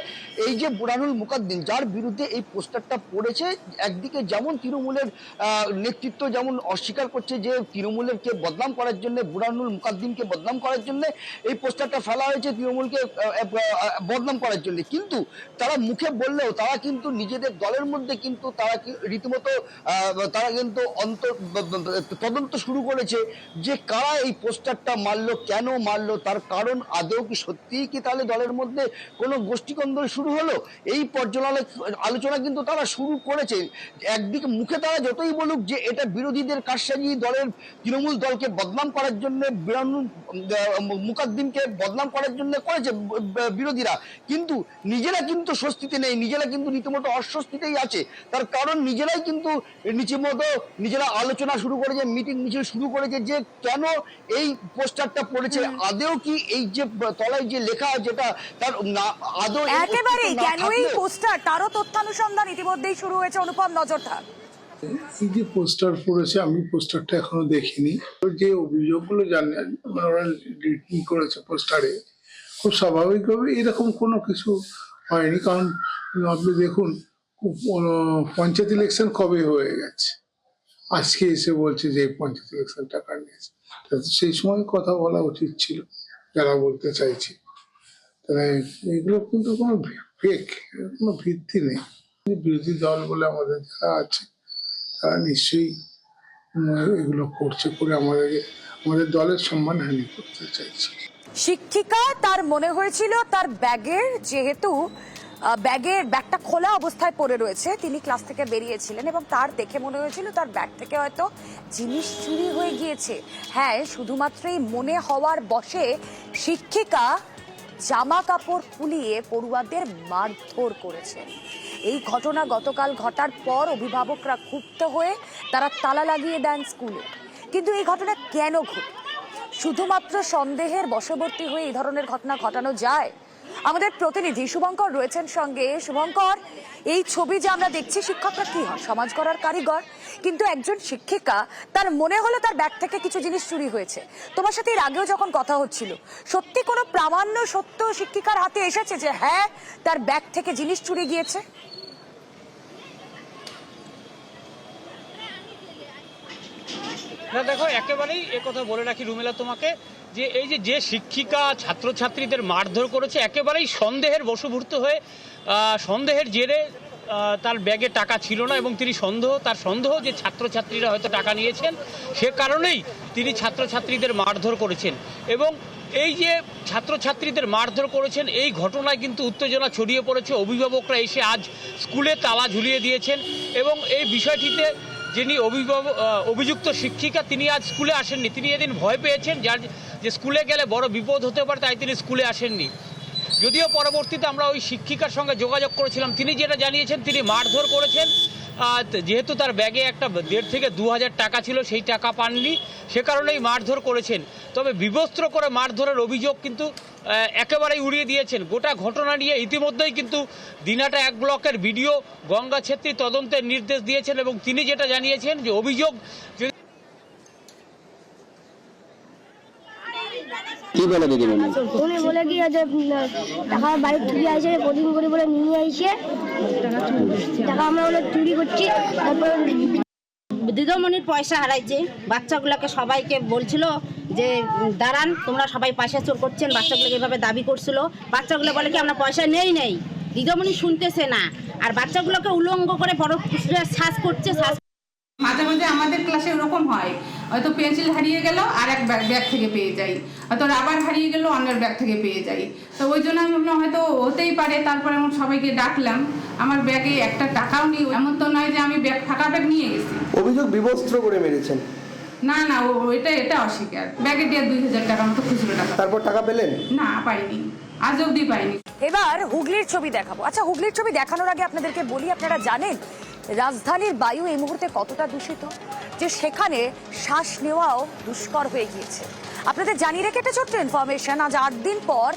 এই যে বুরহানুল মুকাদ্দিম যার বিরুদ্ধে এই পোস্টারটা পড়েছে, একদিকে যেমন তৃণমূলের নেতৃত্ব যেমন অস্বীকার করছে যে তৃণমূলেরকে বদনাম করার জন্য, বুরহানুল মুকাদ্দিমকে বদনাম করার জন্য এই পোস্টারটা ফেলা হয়েছে, তৃণমূলকে বদনাম করার জন্য, কিন্তু তারা মুখে বললেও তারা কিন্তু নিজেদের দলের মধ্যে কিন্তু তারা রীতিমতো তারা কিন্তু তদন্ত শুরু করেছে যে কারা এই পোস্টারটা মারলো, কেন মারলো, তার কারণ আদৌ কি সত্যিই কি তাহলে দলের মধ্যে কোনো গোষ্ঠীকন্দল শুরু হলো, এই আলোচনা কিন্তু তারা শুরু করেছে। একদিকে মুখে তারা যতই বলুক যে এটা বিরোধীদের কারসাজি, দলের তৃণমূল দলকে বদনাম করার জন্য, বুরহানুল মুকাদ্দিমকে বদনাম করার জন্য করেছে বিরোধীরা, কিন্তু নিজেরা কিন্তু স্বস্তিতে নেই, নিজেরা কিন্তু রীতিমতো অস্বস্তিতেই আছে। তার কারণ নিজেরাই কিন্তু নিজেরা আলোচনা শুরু করেছে, মিটিং মিছিল শুরু করেছে যে কেন এই পোস্টারটা পড়েছে, আদৌ কি এই যে তলায় যে লেখা যেটা তার আদৌ একেবারেই কেন এই পোস্টার, তারও তথ্যানুসন্ধান ইতিমধ্যেই শুরু হয়েছে। অনুপম, নজর থাক। এই যে পোস্টার পড়েছে, আমি পোস্টারটা এখনো দেখিনি। যে অভিযোগগুলো ওরা রিটিং করেছে পোস্টারে, খুব স্বাভাবিকভাবে এরকম কোনো কিছু হয়নি। কারণ আপনি দেখুন পঞ্চায়েত ইলেকশন কবে হয়ে গেছে, আজকে এসে বলছে যে পঞ্চায়েত ইলেকশন টাকা নিয়েছে, সেই সময় কথা বলা উচিত ছিল যারা বলতে চাইছে। তাহলে এগুলো কিন্তু কোনো ফেক, কোনো ভিত্তি নেই। বিরোধী দল বলে আমাদের যারা আছে তারা নিশ্চয়ই এগুলো করছে, করে আমাদের দলের সম্মানহানি করতে চাইছে। শিক্ষিকা, তার মনে হয়েছিল তার যেহেতু ব্যাগটা খোলা অবস্থায় পড়ে রয়েছে, তিনি ক্লাস থেকে বেরিয়েছিলেন এবং তার দেখে মনে হয়েছিল তার ব্যাগ থেকে হয়তো জিনিস চুরি হয়ে গিয়েছে। হ্যাঁ, শুধুমাত্রই মনে হওয়ার বশে শিক্ষিকা জামা কাপড় খুলিয়ে পড়ুয়াদের মারধর করেছেন। এই ঘটনা গতকাল ঘটার পর অভিভাবকরা ক্ষুব্ধ হয়ে তারা তালা লাগিয়ে দেন স্কুলে। কিন্তু এই ঘটনা কেন ঘটে? শুধুমাত্র সন্দেহের বশবর্তী হয়ে এই ধরনের ঘটনা ঘটানো যায়? আমাদের প্রতিনিধি শুভঙ্কর রয়েছেন সঙ্গে। শুভঙ্কর, এই ছবি যে আমরা দেখছি, শিক্ষকরা কি হয়, সমাজ গড়ার কারিগর, কিন্তু একজন শিক্ষিকা তার মনে হলো তার ব্যাগ থেকে কিছু জিনিস চুরি হয়েছে। তোমার সাথে এর আগেও যখন কথা হচ্ছিল, সত্যি কোনো প্রামাণ্য সত্য শিক্ষিকার হাতে এসেছে যে হ্যাঁ তার ব্যাগ থেকে জিনিস চুরি গিয়েছে? না দেখো, একেবারেই কথা বলে রাখি রুমেলা তোমাকে, যে এই যে শিক্ষিকা ছাত্রছাত্রীদের মারধর করেছে, একেবারেই সন্দেহের বশবর্তী হয়ে, সন্দেহের জেরে তার ব্যাগে টাকা ছিল না এবং তার সন্দেহ যে ছাত্রছাত্রীরা হয়তো টাকা নিয়েছেন, সে কারণেই তিনি ছাত্রছাত্রীদের মারধর করেছেন। এবং এই যে ছাত্রছাত্রীদের মারধর করেছেন, এই ঘটনায় কিন্তু উত্তেজনা ছড়িয়ে পড়েছে। অভিভাবকরা এসে আজ স্কুলে তালা ঝুলিয়ে দিয়েছেন এবং এই বিষয়টিতে যিনি অভিযুক্ত শিক্ষিকা, তিনি আজ স্কুলে আসেননি। তিনি এদিন ভয় পেয়েছেন যে স্কুলে গেলে বড় বিপদ হতে পারে, তাই তিনি স্কুলে আসেননি। যদিও পরবর্তীতে আমরা ওই শিক্ষিকার সঙ্গে যোগাযোগ করেছিলাম, তিনি যেটা জানিয়েছেন তিনি মারধর করেছেন, যেহেতু তার ব্যাগে একটা 1,500 থেকে 2,000 টাকা ছিল, সেই টাকা পাননি, সে কারণেই মারধর করেছেন। তবে বিবস্ত্র করে মারধরের অভিযোগ কিন্তু একেবারেই উড়িয়ে দিয়েছেন। গোটা ঘটনা নিয়ে ইতিমধ্যেই কিন্তু দিনাটা 1 ব্লকের বিডিও গঙ্গা ছেত্রী তদন্তের নির্দেশ দিয়েছেন এবং তিনি যেটা জানিয়েছেন যে অভিযোগ উনি বলে কি যে টাকা বাড়ি চুরি আছে, প্রতিদিন করে বলে নিয়ে আইছে টাকা, আমরা বলে চুরি করছি। তারপর দিদিমণির পয়সা হারাইছে, বাচ্চাগুলোকে সবাইকে বলছিল যে দাঁড়ান তোমরা সবাই পয়সা চোর করছেন, বাচ্চাগুলোকে এভাবে দাবি করছিল। বাচ্চাগুলো বলে কি আমরা পয়সা নেই, দিদিমণি শুনতেছে না, আর বাচ্চাগুলোকে উলঙ্গ করে বড় শ্বাস করছে। মাঝে মাঝে আমাদের ক্লাসে ওরকম হয়, হয়তো পেন্সিল হারিয়ে গেল আর এক ব্যাগ থেকে পেয়ে যাই, হয়তো রাবার হারিয়ে গেল অন্যের ব্যাগ থেকে পেয়ে যাই। তো ওই জন্য আমি ভাবলাম হয়তো হতেই পারে। তারপরে আমি সবাইকে ডাকলাম, আমার ব্যাগে একটা টাকাও নেই। এমন তো নয় যে আমি ফাঁকা ব্যাগ নিয়ে গেছি। অভিযোগ বিবস্ত্র করে মেরেছেন? না, এটা অস্বীকার। ব্যাগে দিয়ে 2,000 টাকা মতো খুচরো টাকা। তারপর টাকা পেলেন? না, পাইনি, আজ অবধি পাইনি। এবার হুগলির ছবি দেখাবো। আচ্ছা, হুগলির ছবি দেখানোর আগে আপনাদেরকে বলি, আপনারা জানেন রাজধানীর বায়ু এই মুহূর্তে কতটা দূষিত? যে সেখানে শ্বাস নেওয়াও দুষ্কর হয়ে গিয়েছে। আপনাদের জানিয়ে রেখে একটা ছোট্ট ইনফরমেশন, আজ 8 দিন পর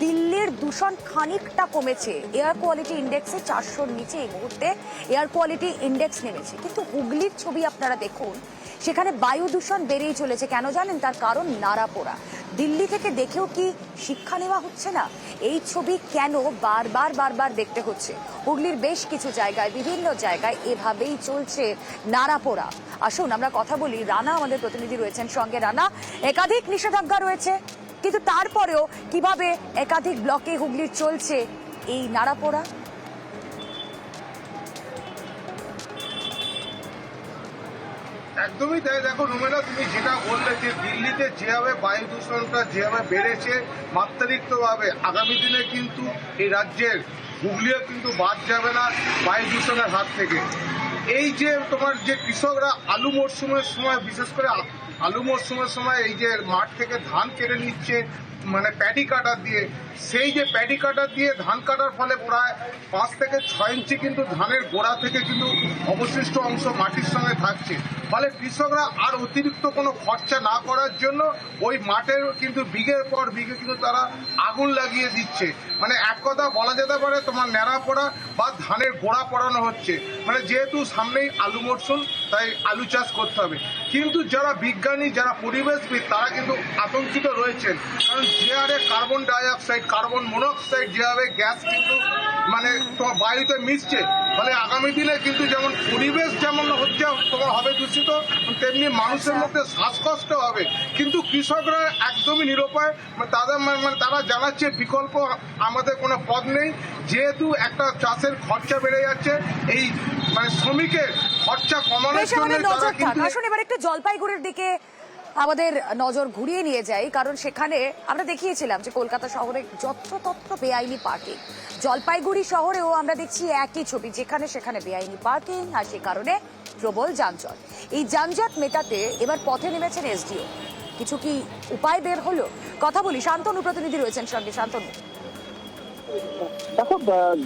দিল্লির দূষণ খানিকটা কমেছে। এয়ার কোয়ালিটি ইন্ডেক্সে 400-র নিচে এই মুহূর্তে এয়ার কোয়ালিটি ইন্ডেক্স নেমেছে। কিন্তু হুগলির ছবি আপনারা দেখুন, সেখানে বায়ু দূষণ বেড়েই চলেছে। কেন জানেন? তার কারণ নাড়াপোড়া। দিল্লি থেকে দেখেও কি শিক্ষা নেওয়া হচ্ছে না? এই ছবি কেন বারবার দেখতে হচ্ছে? হুগলির বেশ কিছু জায়গায়, বিভিন্ন জায়গায় এভাবেই চলছে নাড়াপোড়া। আসুন আমরা কথা বলি, রানা আমাদের প্রতিনিধি রয়েছেন সঙ্গে। রানা, একাধিক নিষেধাজ্ঞা রয়েছে, কিন্তু তারপরেও কিভাবে একাধিক ব্লকে হুগলির চলছে এই নাড়াপোড়া? একদমই তাই। দেখো রুমেলা, তুমি যেটা বললে যে দিল্লিতে যেভাবে বায়ু দূষণটা যেভাবে বেড়েছে মাত্রাতিরিক্তভাবে, আগামী দিনে কিন্তু এই রাজ্যের হুগলিও কিন্তু বাদ যাবে না বায়ু দূষণের হাত থেকে। এই যে তোমার যে কৃষকরা আলু মরশুমের সময়, বিশেষ করে আলু মরশুমের সময় এই যে মাঠ থেকে ধান কেটে নিচ্ছে মানে প্যাডি কাটার দিয়ে, সেই যে প্যাডি কাটার দিয়ে ধান কাটার ফলে প্রায় 5 থেকে 6 ইঞ্চি কিন্তু ধানের গোড়া থেকে কিন্তু অবশিষ্ট অংশ মাটির সঙ্গে থাকছে। ফলে কৃষকরা আর অতিরিক্ত কোনো খরচা না করার জন্য ওই মাঠের কিন্তু বিঘের পর বিঘে কিন্তু তারা আগুন লাগিয়ে দিচ্ছে। মানে এক কথা বলা যেতে পারে তোমার ন্যাড়া পড়া বা ধানের গোড়া পড়ানো হচ্ছে। মানে যেহেতু সামনেই আলু মরশুম, তাই আলু চাষ করতে হবে। কিন্তু যারা বিজ্ঞানী, যারা পরিবেশবিদ, তারা কিন্তু আতঙ্কিত রয়েছেন। কারণ যে হারে কার্বন ডাইঅক্সাইড, কার্বন মনোক্সাইড যেভাবে গ্যাস কিন্তু মানে তোমার বায়ুতে মিশছে, ফলে আগামী দিনে কিন্তু যেমন পরিবেশ যেমন হচ্ছে তোমার হবে দূষিত, তেমনি মানুষের মধ্যে শ্বাসকষ্ট হবে। কিন্তু কৃষকরা একদমই নিরুপায়। তাদের মানে তারা জানাচ্ছে বিকল্প আমাদের কোনো পথ নেই, যেহেতু একটা চাষের খরচা বেড়ে যাচ্ছে। এই মানে শ্রমিকের খরচা কমানোর জন্য তারা কিন্তু। আসুন এবার একটু জলপাইগুড়ির দিকে আমাদের নজর ঘুরিয়ে নিয়ে যাই, কারণ সেখানে আমরা দেখিয়েছিলাম যে কলকাতা শহরে যত্রতত্র বেআইনি পার্কিং। জলপাইগুড়ি শহরেও আমরা দেখছি একই ছবি, যেখানে সেখানে বেআইনি পার্কিং, আর সে কারণে প্রবল যানজট। এই যানজট মেটাতে এবার পথে নেমেছেন এসডিও। কিছু কি উপায় বের হলো? কথা বলি, শান্তনু প্রতিনিধি রয়েছেন সঙ্গে। শান্তনু, দেখো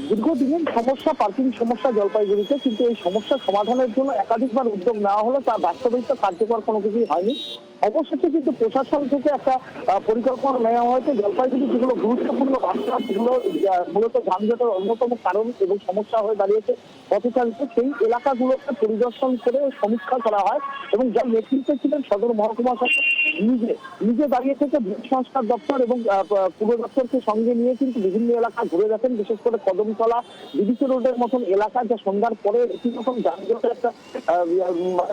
দীর্ঘদিনের সমস্যা পার্কিং সমস্যা জলপাইগুড়িতে, কিন্তু এই সমস্যা সমাধানের জন্য একাধিকবার উদ্যোগ নেওয়া হলো, তার বাস্তবিক কার্যকর কোনো কিছুই হয়নি। অবশেষে কিন্তু প্রশাসন থেকে একটা পরিকল্পনা নেওয়া হয়েছে। জলপাইগুড়ি যেগুলো গুরুত্বপূর্ণ রাস্তা, সেগুলো মূলত যানজটের অন্যতম কারণ এবং সমস্যা হয়ে দাঁড়িয়েছে পথচারীত, সেই এলাকাগুলোকে পরিদর্শন করে সমীক্ষা করা হয়। এবং যার নেতৃত্বে ছিলেন সদর মহকুমা শাসক নিজে দাঁড়িয়ে থেকে ভূমি সংস্কার দপ্তর এবং পুর দপ্তরকে সঙ্গে নিয়ে কিন্তু বিভিন্ন এলাকা ঘুরে দেখেন, বিশেষ করে কদমতলা, বিবিসি রোডের মতন এলাকা, যা সন্ধ্যার পরে একই রকম যানজটের একটা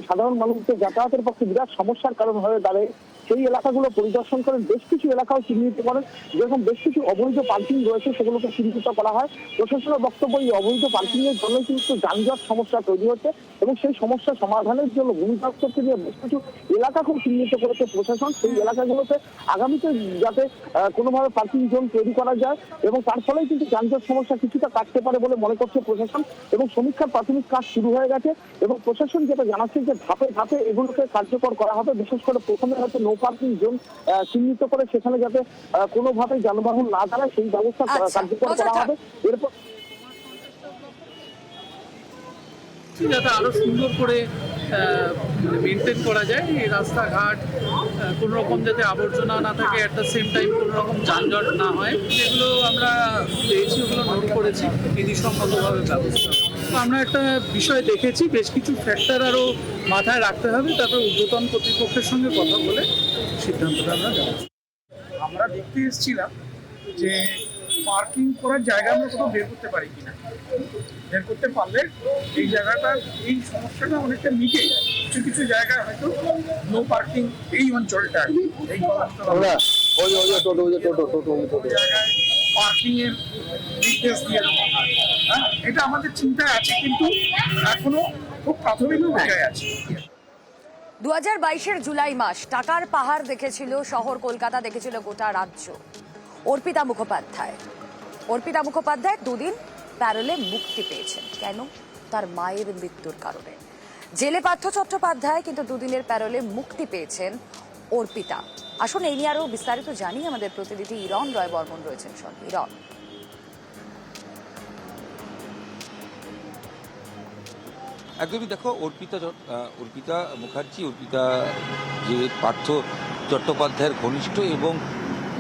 সাধারণ মানুষদের যাতায়াতের পক্ষে বিরাট সমস্যার কারণ হয়ে দাঁড়ায়। সেই এলাকাগুলো পরিদর্শন করেন, বেশ কিছু এলাকাও চিহ্নিত করেন। যেরকম বেশ কিছু অবৈধ পার্কিং রয়েছে, সেগুলোকে চিহ্নিত করা হয়। প্রশাসনের বক্তব্য, এই অবৈধ পার্কিং এর জন্য কিন্তু যানজট সমস্যা তৈরি হচ্ছে এবং সেই সমস্যা সমাধানের জন্য ভূমি দপ্তরকে নিয়ে বেশ কিছু এলাকাকেও চিহ্নিত করেছে প্রশাসন। সেই এলাকাগুলোতে আগামীতে যাতে কোনোভাবে পার্কিং জোন তৈরি করা যায় এবং তার ফলেই কিন্তু যানজট সমস্যা কিছুটা কাটতে পারে বলে মনে করছে প্রশাসন। এবং সমীক্ষার প্রাথমিক কাজ শুরু হয়ে গেছে এবং প্রশাসন যেটা জানাচ্ছে যে ধাপে ধাপে এগুলোকে কার্যকর করা হবে। বিশেষ করে প্রথমে হয়তো নো পার্কিং জোন চিহ্নিত করে সেখানে যাতে কোনোভাবে যানবাহন না দাঁড়ায়, সেই ব্যবস্থা কার্যকর করা হবে। এরপর যাতে আরো সুন্দর করে মেনটেন করা যায় এই রাস্তাঘাট, কোনো রকম যাতে আবর্জনা না থাকে, অ্যাট দ্য সেম টাইম কোনো রকম যানজট না হয়, যেগুলো আমরা পেয়েছি ওগুলো নোট করেছি বিধিসম্মতভাবে ব্যবস্থা। তো আমরা একটা বিষয় দেখেছি, বেশ কিছু ফ্যাক্টর আরও মাথায় রাখতে হবে, তারপরে ঊর্ধ্বতন কর্তৃপক্ষের সঙ্গে কথা বলে সিদ্ধান্তটা আমরা জানাচ্ছি। আমরা দেখতে এসেছিলাম যে পার্কিং করার জায়গা আমরা কোথাও বের করতে পারি কিনা, বের করতে পারলে এই জায়গাটা, এই সমস্যাটা অনেকটা মিটে যায়। কিছু কিছু জায়গায় হয়তো নো পার্কিং এই অঞ্চলটা, এই জায়গায় পার্কিং এর নির্দেশ দিয়ে দেওয়া হয়। হ্যাঁ, এটা আমাদের চিন্তায় আছে, কিন্তু এখনো খুব প্রাথমিক পর্যায়ে আছে। 2022-এর জুলাই মাস টাকার পাহাড় দেখেছিল শহর কলকাতা, দেখেছিল গোটা রাজ্য। অর্পিতা মুখোপাধ্যায় 2 দিন প্যারোলে মুক্তি পেয়েছেন। কেন? তার মায়ের মৃত্যুর কারণে। জেলে পার্থ চট্টোপাধ্যায় কিন্তু 2 দিনের প্যারোলে মুক্তি পেয়েছেন অর্পিতা। আসুন এই নিয়ে আরো বিস্তারিত জানি, আমাদের প্রতিনিধি ইরণ রয় বর্মন রয়েছেন সঙ্গে। ইরণ, একদমই দেখো, অর্পিতা মুখার্জি, অর্পিতা যে পার্থ চট্টোপাধ্যায়ের ঘনিষ্ঠ এবং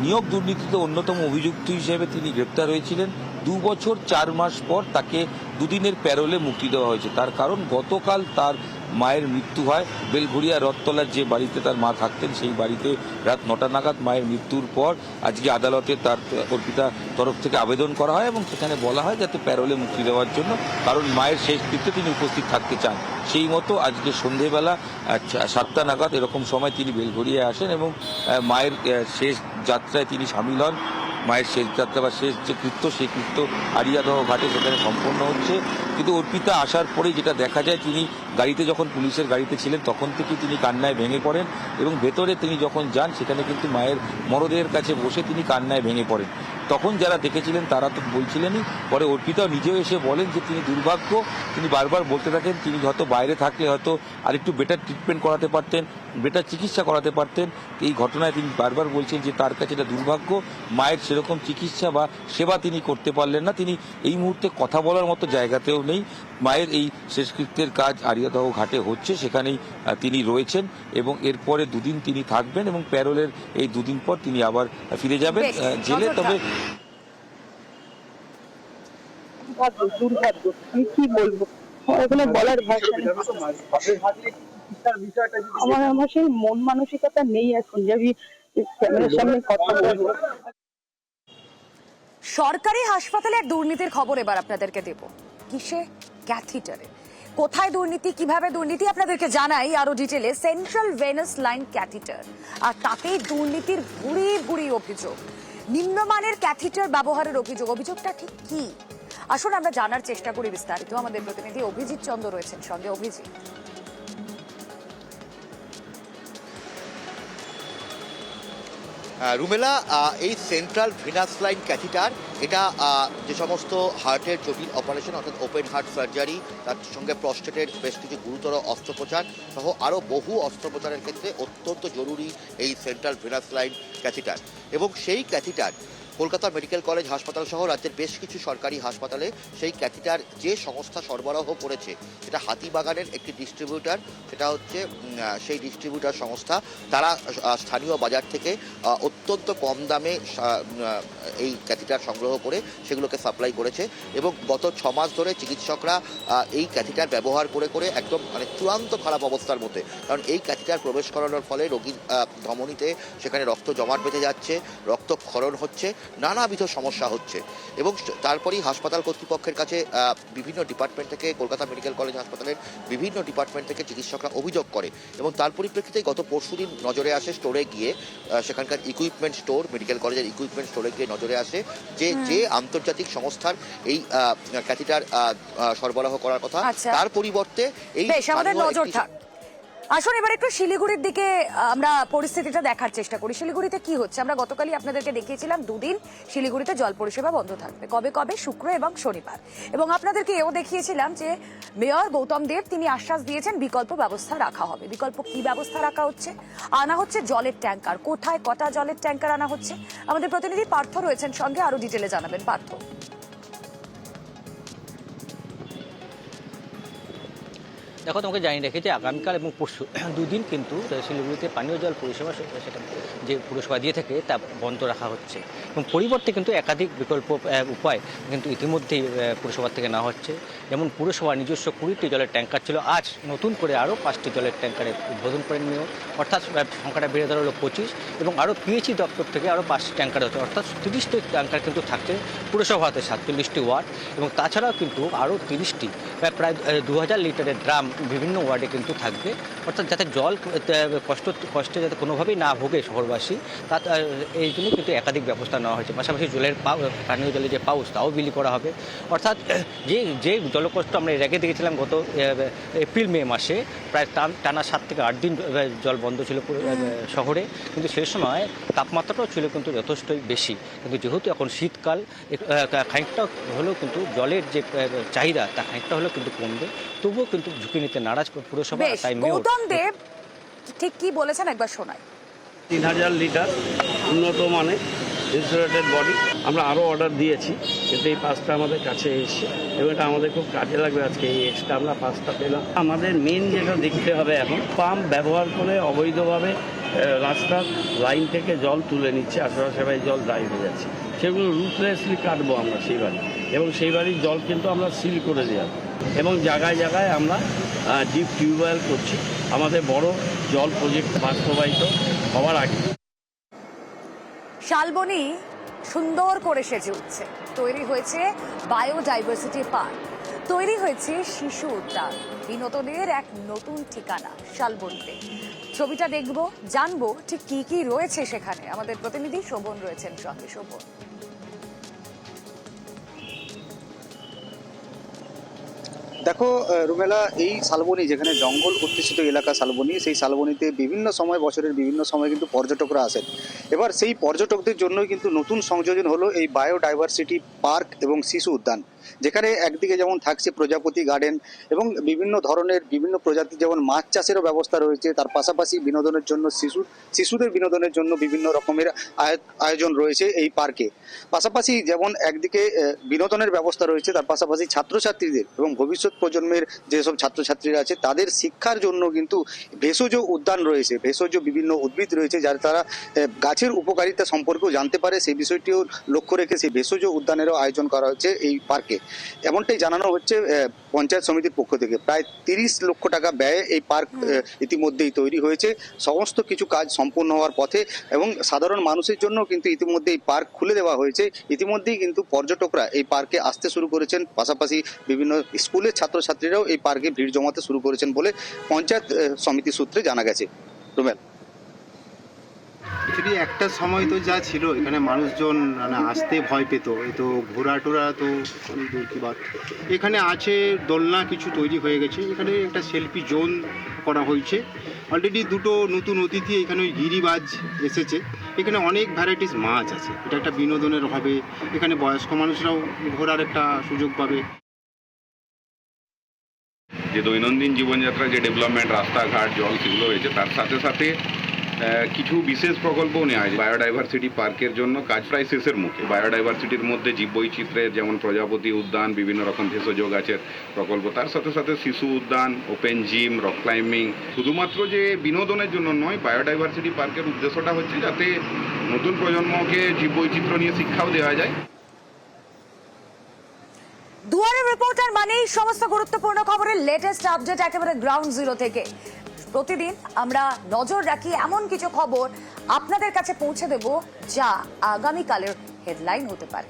নিয়োগ দুর্নীতিতে অন্যতম অভিযুক্ত হিসেবে তিনি গ্রেপ্তার হয়েছিলেন। 2 বছর 4 মাস পর তাকে দুদিনের প্যারোলে মুক্তি দেওয়া হয়েছে। তার কারণ গতকাল তার মায়ের মৃত্যু হয়। বেলঘড়িয়া রথতলার যে বাড়িতে তার মা থাকতেন সেই বাড়িতে রাত 9টা নাগাদ মায়ের মৃত্যুর পর আজকে আদালতে তার অর্পিতার তরফ থেকে আবেদন করা হয় এবং সেখানে বলা হয় যাতে প্যারোলে মুক্তি দেওয়ার জন্য, কারণ মায়ের শেষকৃত্যে তিনি উপস্থিত থাকতে চান। সেই মতো আজকে সন্ধেবেলা 7টা নাগাদ এরকম সময় তিনি বেলঘড়িয়ায় আসেন এবং মায়ের শেষ যাত্রায় তিনি সামিল হন। মায়ের শেষ যাত্রা বা শেষ যে কৃত্য, সেই কৃত্য আড়িয়াদহ ঘাটে সেখানে সম্পন্ন হচ্ছে। কিন্তু অর্পিতা আসার পরে যেটা দেখা যায়, তিনি গাড়িতে যখন পুলিশের গাড়িতে ছিলেন তখন থেকে তিনি কান্নায় ভেঙে পড়েন এবং ভেতরে তিনি যখন যান সেখানে কিন্তু মায়ের মরদেহের কাছে বসে তিনি কান্নায় ভেঙে পড়েন। তখন যারা দেখেছিলেন তারা তো বলছিলেনই, পরে অর্পিতা নিজেও এসে বলেন যে তিনি দুর্ভাগ্য, তিনি বারবার বলতে থাকেন তিনি হয়তো বাইরে থাকলে হয়তো আরেকটু বেটার ট্রিটমেন্ট করাতে পারতেন, বেটার চিকিৎসা করাতে পারতেন। এই ঘটনায় তিনি বারবার বলছেন যে তার কাছে এটা দুর্ভাগ্য, মায়ের সেরকম চিকিৎসা বা সেবা তিনি করতে পারলেন না। তিনি এই মুহূর্তে কথা বলার মতো জায়গাতেও নেই। মায়ের এই শেষকৃত্যের কাজ আড়িয়াদহ ঘাটে হচ্ছে, সেখানেই তিনি রয়েছেন এবং এরপরে 2 দিন তিনি থাকবেন এবং প্যারোলের এই 2 দিন পর তিনি আবার ফিরে যাবেন জেলে। তবে দুর্ভাগ্য, আমি কি বলবো, এগুলো বলার ভাষা নেই। আমার সেই মন মানসিকতা নেই এখন যে আমি ক্যামেরার সামনে কথা বলবো। সরকারি হাসপাতালের দুর্নীতির খবর এবার আপনাদেরকে দেব। কিসে? ক্যাথিটারে। কোথায় দুর্নীতি, কিভাবে দুর্নীতি আপনাদেরকে জানাই আরো ডিটেলে। সেন্ট্রাল ভেনাস লাইন ক্যাথিটার, আর তাতেই দুর্নীতির ভুরি ভুরি অভিযোগ। নিম্নমানের ক্যাথিটার ব্যবহারের অভিযোগ। অভিযোগটা ঠিক কি? আসুন আমরা জানার চেষ্টা করি বিস্তারিত। আমাদের প্রতিনিধি অভিজিৎ চন্দ্র রয়েছেন সঙ্গে। অভিজিৎ, রুমেলা, এই সেন্ট্রাল ভিনাস লাইন ক্যাথিটার, এটা যে সমস্ত হার্টের জটিল অপারেশন অর্থাৎ ওপেন হার্ট সার্জারি, তার সঙ্গে প্রস্টেটের বেশ কিছু গুরুতর অস্ত্রোপচার সহ আরও বহু অস্ত্রোপচারের ক্ষেত্রে অত্যন্ত জরুরি এই সেন্ট্রাল ভিনাস লাইন ক্যাথিটার। এবং সেই ক্যাথিটার কলকাতা মেডিকেল কলেজ হাসপাতাল সহ রাজ্যের বেশ কিছু সরকারি হাসপাতালে সেই ক্যাথিটার যে সংস্থা সরবরাহ করেছে সেটা হাতিবাগানের একটি ডিস্ট্রিবিউটার, সেটা হচ্ছে সেই ডিস্ট্রিবিউটার সংস্থা। তারা স্থানীয় বাজার থেকে অত্যন্ত কম দামে এই ক্যাথিটার সংগ্রহ করে সেগুলোকে সাপ্লাই করেছে এবং গত 6 মাস ধরে চিকিৎসকরা এই ক্যাথিটার ব্যবহার করে করে একদম মানে চূড়ান্ত খারাপ অবস্থার মধ্যে। কারণ এই ক্যাথিটার প্রবেশ করানোর ফলে রোগীর ধমনীতে সেখানে রক্ত জমাট বেঁধে যাচ্ছে, রক্তক্ষরণ হচ্ছে, নানাবিধ সমস্যা হচ্ছে। এবং তারপরেই হাসপাতাল কর্তৃপক্ষের কাছে বিভিন্ন ডিপার্টমেন্ট থেকে, কলকাতা মেডিকেল কলেজ হাসপাতালের বিভিন্ন ডিপার্টমেন্ট থেকে চিকিৎসকরা অভিযোগ করে এবং তার পরিপ্রেক্ষিতে গত পরশুদিন নজরে আসে স্টোরে গিয়ে, সেখানকার ইকুইপমেন্ট স্টোর, মেডিকেল কলেজের ইকুইপমেন্ট স্টোরে গিয়ে নজরে আসে যে আন্তর্জাতিক সংস্থার এই ক্যাথিটার সরবরাহ করার কথা, তার পরিবর্তে এই নজর থাক। আসুন এবার একটু শিলিগুড়ির দিকে আমরা পরিস্থিতিটা দেখার চেষ্টা করি। শিলিগুড়িতে কি হচ্ছে? আমরা গতকালই আপনাদেরকে দেখিয়েছিলাম 2 দিন শিলিগুড়িতে জল পরিষেবা বন্ধ থাকবে। কবে কবে? শুক্র এবং শনিবার। এবং আপনাদেরকে এও দেখিয়েছিলাম যে মেয়র গৌতম দেব তিনি আশ্বাস দিয়েছেন বিকল্প ব্যবস্থা রাখা হবে। বিকল্প কি ব্যবস্থা রাখা হচ্ছে? আনা হচ্ছে জলের ট্যাঙ্কার। কোথায় কটা জলের ট্যাঙ্কার আনা হচ্ছে? আমাদের প্রতিনিধি পার্থ রয়েছেন সঙ্গে, আরো ডিটেলে জানাবেন। পার্থ, দেখো, তোমাকে জানিয়ে রেখেছি আগামীকাল এবং পরশু 2 দিন কিন্তু শিলিগুড়িতে পানীয় জল পরিষেবা সেটা যে পুরসভা দিয়ে থাকে তা বন্ধ রাখা হচ্ছে এবং পরিবর্তে কিন্তু একাধিক বিকল্প উপায় কিন্তু ইতিমধ্যেই পুরসভা থেকে নেওয়া হচ্ছে। যেমন পুরসভার নিজস্ব 20টি জলের ট্যাঙ্কার ছিল, আজ নতুন করে আরও 5টি জলের ট্যাঙ্কারে উদ্বোধন করেন মেয়র, অর্থাৎ সংখ্যাটা বেড়ে দাঁড়ালো 25 এবং আরও পিএইচই দপ্তর থেকে আরও 5টি ট্যাঙ্কার হচ্ছে, অর্থাৎ 30টি ট্যাঙ্কার কিন্তু থাকছে পুরসভাতে, 47টি ওয়ার্ড এবং তাছাড়াও কিন্তু আরও 30টি প্রায় 2000 লিটারের ড্রাম বিভিন্ন ওয়ার্ডে কিন্তু থাকবে, অর্থাৎ যাতে জল কষ্টে যাতে কোনোভাবেই না ভোগে শহরবাসী, তা এই জন্য কিন্তু একাধিক ব্যবস্থা নেওয়া হয়েছে। পাশাপাশি জলের পানীয় জলের যে পাউচ তাও বিলি করা হবে, অর্থাৎ যে জলকষ্ট আমরা এর আগে দেখেছিলাম গত এপ্রিল মে মাসে প্রায় টানা 7 থেকে 8 দিন জল বন্ধ ছিল শহরে, কিন্তু সেই সময় তাপমাত্রাটাও ছিল কিন্তু যথেষ্টই বেশি। কিন্তু যেহেতু এখন শীতকাল, খানিকটা হলেও কিন্তু জলের যে চাহিদা তা খানিকটা হলেও কিন্তু কমবে, তবুও কিন্তু ঝুঁকি নিতে নারাজ পুরসভা। তাই গৌতম দেব ঠিক কি বলেছেন একবার শোনাই। 3000 লিটার উন্নত মানে ইনসুলেটেড বডি। আমরা আরও অর্ডার দিয়েছি, কিন্তু এই পাঁচটা আমাদের কাছে এসছে এবং এটা আমাদের খুব কাজে লাগবে। আজকে এই এক্সট্রা আমরা পাঁচটা পেলাম। আমাদের মেন যেটা দেখতে হবে এখন, পাম্প ব্যবহার করে অবৈধভাবে রাস্তার লাইন থেকে জল তুলে নিচ্ছে, আশেপাশে জল ড্রাই হয়ে যাচ্ছে, সেগুলো রুটলেসলি কাটবো আমরা সেই বাড়ি, এবং সেই বাড়ির জল কিন্তু আমরা সিল করে দেওয়া, এবং জায়গায় জায়গায় আমরা ডিপ টিউবওয়েল করছি আমাদের বড় জল প্রজেক্ট বাস্তবায়িত হওয়ার আগে। শালবনী সুন্দর করে সেজে উঠছে, তৈরি হয়েছে বায়োডাইভার্সিটি পার্ক, তৈরি হয়েছে শিশু উদ্যান, বিনোদনের এক নতুন ঠিকানা শালবনীতে। ছবিটা দেখবো, জানবো ঠিক কি কি রয়েছে সেখানে। আমাদের প্রতিনিধি শোভন রয়েছেন সঙ্গে। শোভন, দেখো রুমেলা, এই শালবনী যেখানে জঙ্গল অধ্যুষিত এলাকা শালবনী, সেই শালবনীতে বিভিন্ন সময়, বছরের বিভিন্ন সময় কিন্তু পর্যটকরা আসেন। এবার সেই পর্যটকদের জন্যই কিন্তু নতুন সংযোজন হলো এই বায়োডাইভার্সিটি পার্ক এবং শিশু উদ্যান, যেখানে একদিকে যেমন থাকছে প্রজাপতি গার্ডেন এবং বিভিন্ন ধরনের বিভিন্ন প্রজাতির যেমন মাছ চাষেরও ব্যবস্থা রয়েছে, তার পাশাপাশি বিনোদনের জন্য শিশুদের বিনোদনের জন্য বিভিন্ন রকমের আয়োজন রয়েছে এই পার্কে। পাশাপাশি যেমন একদিকে বিনোদনের ব্যবস্থা রয়েছে, তার পাশাপাশি ছাত্রছাত্রীদের এবং ভবিষ্যৎ প্রজন্মের যেসব ছাত্রছাত্রীরা আছে তাদের শিক্ষার জন্য কিন্তু ভেষজ উদ্যান রয়েছে, ভেষজ বিভিন্ন উদ্ভিদ রয়েছে, যার তারা গাছের উপকারিতা সম্পর্কেও জানতে পারে। সেই বিষয়টিও লক্ষ্য রেখে সেই ভেষজ উদ্যানেরও আয়োজন করা হচ্ছে এই পার্কে। এমনটাই জানানো হচ্ছে পঞ্চায়েত সমিতির পক্ষ থেকে। প্রায় 30 লক্ষ টাকা ব্যয়ে এই পার্ক ইতিমধ্যেই তৈরি হয়েছে, সমস্ত কিছু কাজ সম্পূর্ণ হওয়ার পথে, এবং সাধারণ মানুষের জন্য কিন্তু ইতিমধ্যে এই পার্ক খুলে দেওয়া হয়েছে। ইতিমধ্যেই কিন্তু পর্যটকরা এই পার্কে আসতে শুরু করেছেন, পাশাপাশি বিভিন্ন স্কুলের ছাত্রছাত্রীরাও এই পার্কে ভিড় জমাতে শুরু করেছেন বলে পঞ্চায়েত সমিতি সূত্রে জানা গেছে। রুমেল, অ্যাকচুয়ালি একটা সময় তো যা ছিল, এখানে মানুষজন মানে আসতে ভয় পেত, এই তো ঘোরা টোরা তো দূর কি বাত। এখানে আছে দোলনা কিছু তৈরি হয়ে গেছে, এখানে একটা সেলফি জোন করা হয়েছে। অলরেডি দুটো নতুন অতিথি এখানে ওই গিরিবাজ এসেছে। এখানে অনেক ভ্যারাইটিস মাছ আছে, এটা একটা বিনোদনের হবে। এখানে বয়স্ক মানুষরাও ঘোরার একটা সুযোগ পাবে। যে দৈনন্দিন জীবনযাত্রা যে ডেভেলপমেন্ট, রাস্তাঘাট, জল, সেগুলো হয়েছে, তার সাথে সাথে কিছু বিশেষ প্রকল্পও নেওয়া হয় বায়োডাইভার্সিটি পার্কের জন্য। কাজ প্রায় শেষের মুখে। বায়োডাইভার্সিটির মধ্যে জীববৈচিত্র্যের যেমন প্রজাপতি উদ্যান, বিভিন্ন রকম ভেষজ গাছের প্রকল্প, তার সাথে সাথে শিশু উদ্যান, ওপেন জিম, রক ক্লাইম্বিং। শুধুমাত্র যে বিনোদনের জন্য নয়, বায়োডাইভার্সিটি পার্কের উদ্দেশ্যটা হচ্ছে যাতে নতুন প্রজন্মকে জীববৈচিত্র্য নিয়ে শিক্ষাও দেওয়া যায়। দুয়ারে রিপোর্টার মানেই সমস্ত গুরুত্বপূর্ণ খবরের লেটেস্ট আপডেট একেবারে গ্রাউন্ড জিরো থেকে। প্রতিদিন আমরা নজর রাখি এমন কিছু খবর আপনাদের কাছে পৌঁছে দেব যা আগামীকালের হেডলাইন হতে পারে।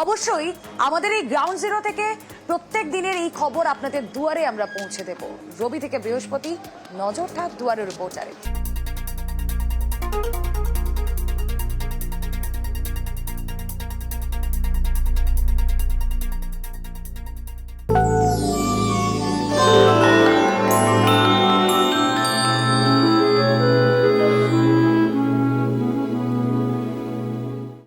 অবশ্যই আমাদের এই গ্রাউন্ড জিরো থেকে প্রত্যেক দিনের এই খবর আপনাদের দুয়ারে আমরা পৌঁছে দেব। রবি থেকে বৃহস্পতি নজর থাক দুয়ারে রিপোর্টারে।